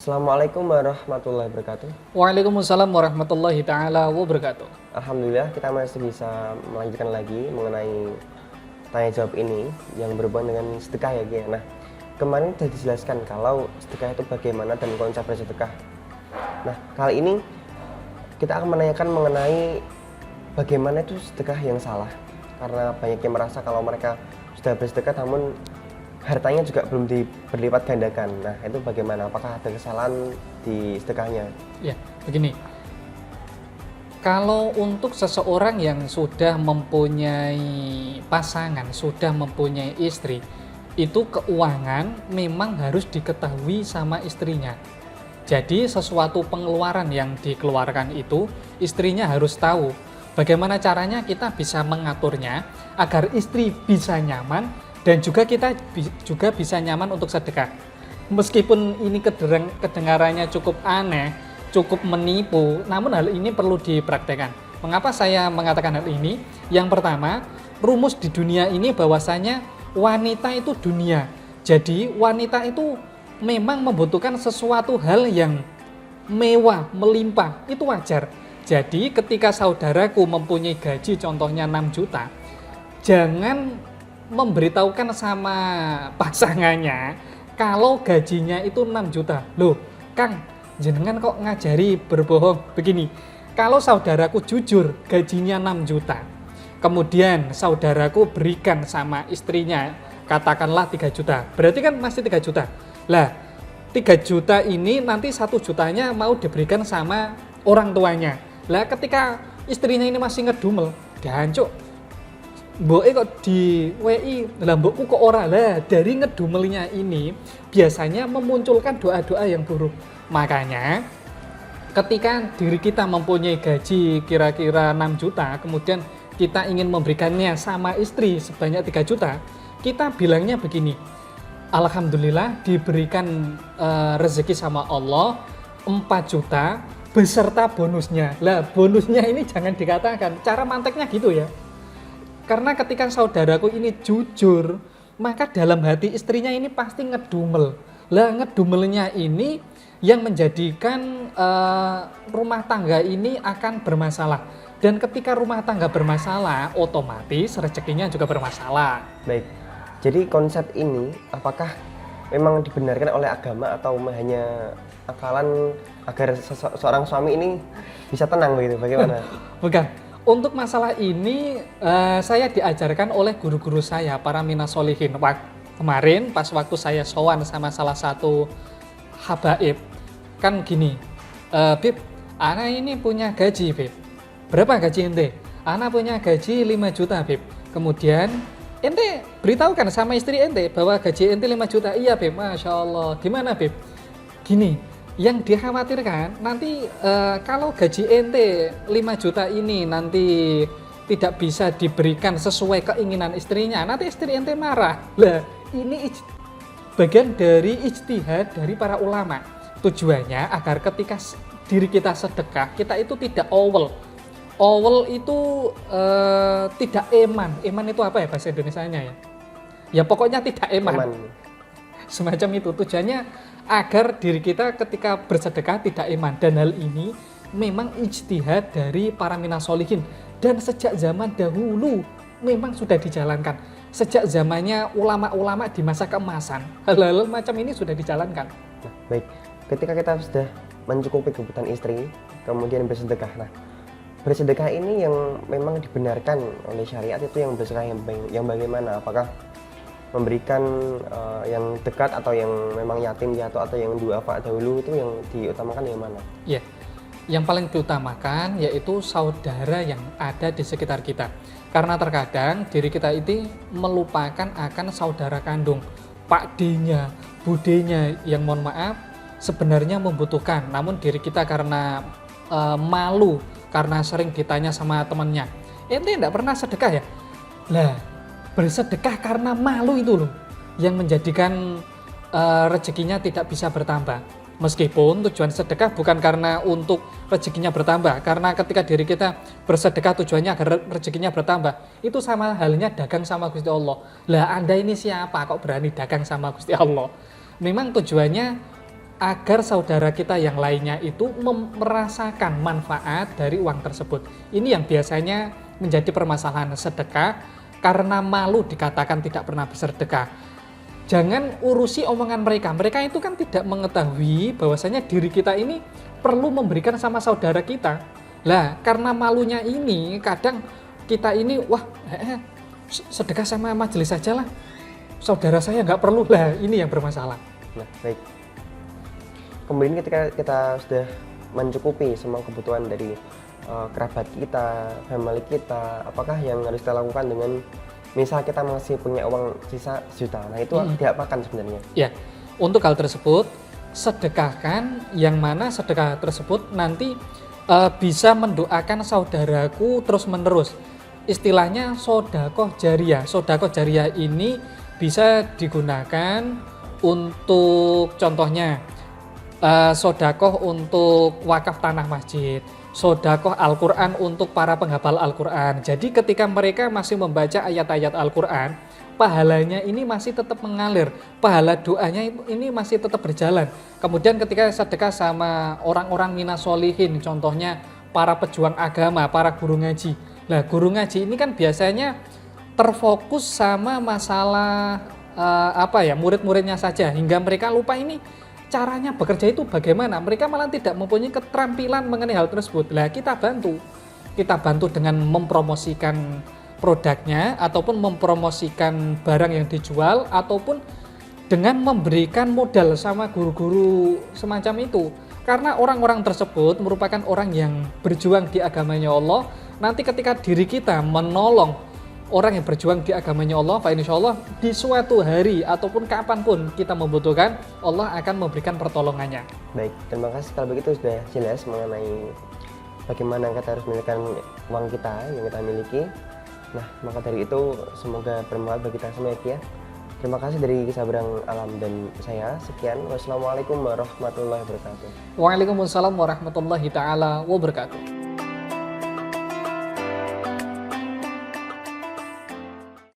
Assalamualaikum warahmatullahi wabarakatuh. Waalaikumsalam warahmatullahi taala wabarakatuh. Alhamdulillah kita masih bisa melanjutkan lagi mengenai tanya jawab ini yang berhubungan dengan sedekah ya Ki. Nah, kemarin sudah dijelaskan kalau sedekah itu bagaimana dan konsep bersedekah. Nah, kali ini kita akan menanyakan mengenai bagaimana itu sedekah yang salah. Karena banyak yang merasa kalau mereka sudah bersedekah namun hartanya juga belum berlipat gandakan. Nah, itu bagaimana? Apakah ada kesalahan di sedekahnya? Ya, begini. Kalau untuk seseorang yang sudah mempunyai pasangan, sudah mempunyai istri, itu keuangan memang harus diketahui sama istrinya. Jadi sesuatu pengeluaran yang dikeluarkan itu istrinya harus tahu. Bagaimana caranya kita bisa mengaturnya agar istri bisa nyaman dan juga kita juga bisa nyaman untuk sedekah. Meskipun ini kedengarannya cukup aneh, cukup menipu, namun hal ini perlu dipraktekkan. Mengapa saya mengatakan hal ini? Yang pertama, rumus di dunia ini bahwasanya wanita itu dunia. Jadi wanita itu memang membutuhkan sesuatu hal yang mewah, melimpah, itu wajar. Jadi ketika saudaraku mempunyai gaji contohnya 6 juta, jangan memberitahukan sama pasangannya kalau gajinya itu 6 juta. Loh, Kang, jenengan kok ngajari berbohong begini. Kalau saudaraku jujur gajinya 6 juta, kemudian saudaraku berikan sama istrinya katakanlah 3 juta, berarti kan masih 3 juta. Lah, 3 juta ini nanti 1 jutanya mau diberikan sama orang tuanya. Lah, ketika istrinya ini masih ngedumel, gancuk, mboknya kok di WI, lah mbokku kok ora. Lah, dari ngedumelinya ini biasanya memunculkan doa-doa yang buruk. Makanya ketika diri kita mempunyai gaji kira-kira 6 juta, kemudian kita ingin memberikannya sama istri sebanyak 3 juta, kita bilangnya begini, alhamdulillah diberikan rezeki sama Allah 4 juta beserta bonusnya. Lah, bonusnya ini jangan dikatakan, cara manteknya gitu ya. Karena ketika saudaraku ini jujur, maka dalam hati istrinya ini pasti ngedumel. Lah, ngedumelnya ini yang menjadikan rumah tangga ini akan bermasalah. Dan ketika rumah tangga bermasalah, otomatis rezekinya juga bermasalah. Baik, jadi konsep ini apakah memang dibenarkan oleh agama atau hanya akalan agar seorang suami ini bisa tenang begitu? Bagaimana? Bukan. Untuk masalah ini saya diajarkan oleh guru-guru saya, para minasolihin. Kemarin pas waktu saya sowan sama salah satu habaib, kan gini, Bib, ana ini punya gaji, Bib. Berapa gaji ente? Ana punya gaji 5 juta, Bib. Kemudian ente beritahukan sama istri ente bahwa gaji ente 5 juta. Iya, Bib. Masya Allah. Gimana, Bib? Gini, yang dikhawatirkan nanti kalau gaji ente 5 juta ini nanti tidak bisa diberikan sesuai keinginan istrinya, nanti istri ente marah. Lah, ini bagian dari ijtihad dari para ulama. Tujuannya agar ketika diri kita sedekah, kita itu tidak awel. Awel itu tidak eman. Eman itu apa ya bahasa Indonesianya ya? Ya pokoknya tidak eman. Semacam itu tujuannya agar diri kita ketika bersedekah tidak iman. Dan hal ini memang ijtihad dari para minasolihin. Dan sejak zaman dahulu memang sudah dijalankan. Sejak zamannya ulama-ulama di masa keemasan, hal-hal macam ini sudah dijalankan. Nah, baik, ketika kita sudah mencukupi kebutuhan istri, kemudian bersedekah. Nah, bersedekah ini yang memang dibenarkan oleh syariat itu yang bersedekah yang bagaimana? Apakah memberikan yang dekat atau yang memang yatim piatu atau yang duafa dahulu itu yang diutamakan yang mana? Ya, yang paling diutamakan yaitu saudara yang ada di sekitar kita. Karena terkadang diri kita itu melupakan akan saudara kandung, Pak D-nya, Budenya yang mohon maaf sebenarnya membutuhkan. Namun diri kita karena malu, karena sering ditanya sama temannya, ente enggak pernah sedekah ya? Lah, bersedekah karena malu itu loh yang menjadikan rezekinya tidak bisa bertambah. Meskipun tujuan sedekah bukan karena untuk rezekinya bertambah, karena ketika diri kita bersedekah tujuannya agar rezekinya bertambah, itu sama halnya dagang sama Gusti Allah. Lah, Anda ini siapa kok berani dagang sama Gusti Allah? Memang tujuannya agar saudara kita yang lainnya itu merasakan manfaat dari uang tersebut. Ini yang biasanya menjadi permasalahan sedekah karena malu dikatakan tidak pernah bersedekah. Jangan urusi omongan mereka. Mereka itu kan tidak mengetahui bahwasanya diri kita ini perlu memberikan sama saudara kita. Lah, karena malunya ini kadang kita ini sedekah sama majelis saja lah. Saudara saya nggak perlu lah, ini yang bermasalah. Nah, baik. Kemudian ketika kita sudah mencukupi semua kebutuhan dari kerabat kita, family kita, apakah yang harus kita lakukan dengan misal kita masih punya uang sisa juta, nah itu diapakan sebenarnya? Ya, untuk hal tersebut sedekahkan, yang mana sedekah tersebut nanti bisa mendoakan saudaraku terus menerus. Istilahnya sodakoh jariah. Sodakoh jariah ini bisa digunakan untuk contohnya sodakoh untuk wakaf tanah masjid, sodakoh Al-Quran untuk para penghafal Al-Quran. Jadi ketika mereka masih membaca ayat-ayat Al-Quran, pahalanya ini masih tetap mengalir, pahala doanya ini masih tetap berjalan. Kemudian ketika sedekah sama orang-orang minas solihin, contohnya para pejuang agama, para guru ngaji. Nah, guru ngaji ini kan biasanya terfokus sama masalah murid-muridnya saja, hingga mereka lupa ini caranya bekerja itu bagaimana. Mereka malah tidak mempunyai keterampilan mengenai hal tersebut. Nah, kita bantu dengan mempromosikan produknya ataupun mempromosikan barang yang dijual ataupun dengan memberikan modal sama guru-guru semacam itu. Karena orang-orang tersebut merupakan orang yang berjuang di agamanya Allah. Nanti ketika diri kita menolong orang yang berjuang di agamanya Allah, insya Allah di suatu hari ataupun kapanpun kita membutuhkan, Allah akan memberikan pertolongannya. Baik, terima kasih. Kalau begitu sudah jelas mengenai bagaimana kita harus memiliki uang kita yang kita miliki. Nah, maka dari itu semoga bermanfaat bagi kita semua ya. Terima kasih dari Sabrang Alam dan saya. Sekian. Wassalamualaikum warahmatullahi wabarakatuh. Waalaikumsalam warahmatullahi taala wabarakatuh.